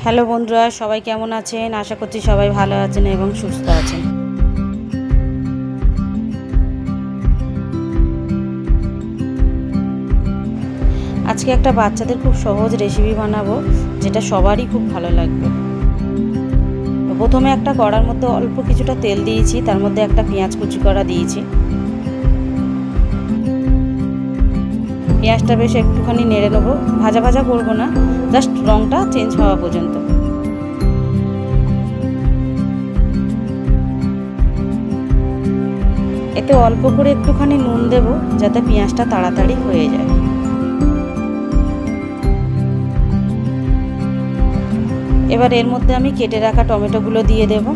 Hello বন্ধুরা, সবাই কেমন আছেন? আশা করছি সবাই ভালো আছেন এবং সুস্থ আছেন। আজকে একটা বাচ্চাদের খুব সহজ রেসিপি বানাবো, যেটা সবারই খুব ভালো লাগবে। প্রথমে একটা কড়ার মধ্যে অল্প কিছুটা তেল দিয়েছি, তার মধ্যে একটা পেঁয়াজ কুচি করা দিয়েছি। পেঁয়াজটা বেশ একটুখানি নেড়ে নেবো, ভাজা ভাজা করবো না, জাস্ট রঙটা চেঞ্জ হওয়া পর্যন্ত। এতে অল্প করে একটুখানি নুন দেব, যাতে পেঁয়াজটা তাড়াতাড়ি হয়ে যায়। এবার এর মধ্যে আমি কেটে রাখা টমেটোগুলো দিয়ে দেব।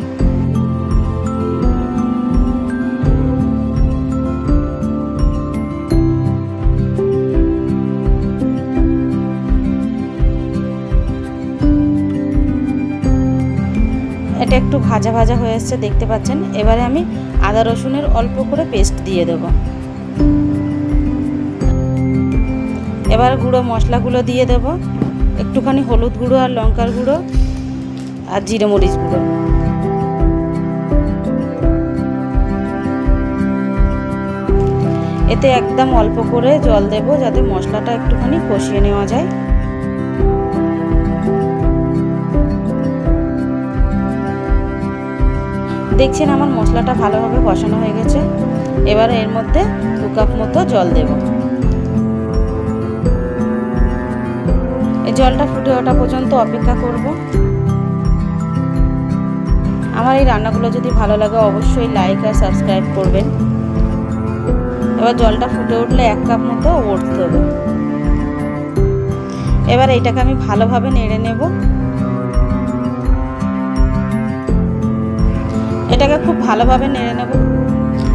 এটা একটু ভাজা ভাজা হয়ে এসছে, দেখতে পাচ্ছেন। এবারে আমি আদা রসুনের অল্প করে পেস্ট দিয়ে দেব। এবার গুঁড়ো মশলাগুলো দিয়ে দেব, একটুখানি হলুদ গুঁড়ো আর লঙ্কার গুঁড়ো আর জিরে মরিচ গুঁড়ো। এতে একদম অল্প করে জল দেব, যাতে মশলাটা একটুখানি কষিয়ে নেওয়া যায়। দেখছেন আমার মশলাটা ভালোভাবে কষানো হয়ে গেছে। এবার এর মধ্যে 2 কাপ মতো জল দেব। এই জলটা ফুটে ওঠা পর্যন্ত অপেক্ষা করব। আমার এই রান্নাগুলো যদি ভালো লাগে অবশ্যই লাইক আর সাবস্ক্রাইব করবেন। এবার জলটা ফুটে উঠলে 1 কাপ মতো ওটস দেব। এবার এইটাকে আমি ভালোভাবে নেড়ে নেব। এটাকে খুব ভালোভাবে নেড়ে নেব।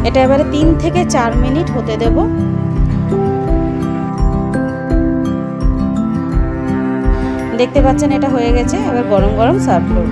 এটা এবারে 3 থেকে 4 মিনিট হতে দেব। দেখতে পাচ্ছেন এটা হয়ে গেছে। এবার গরম গরম সার্ভ করব।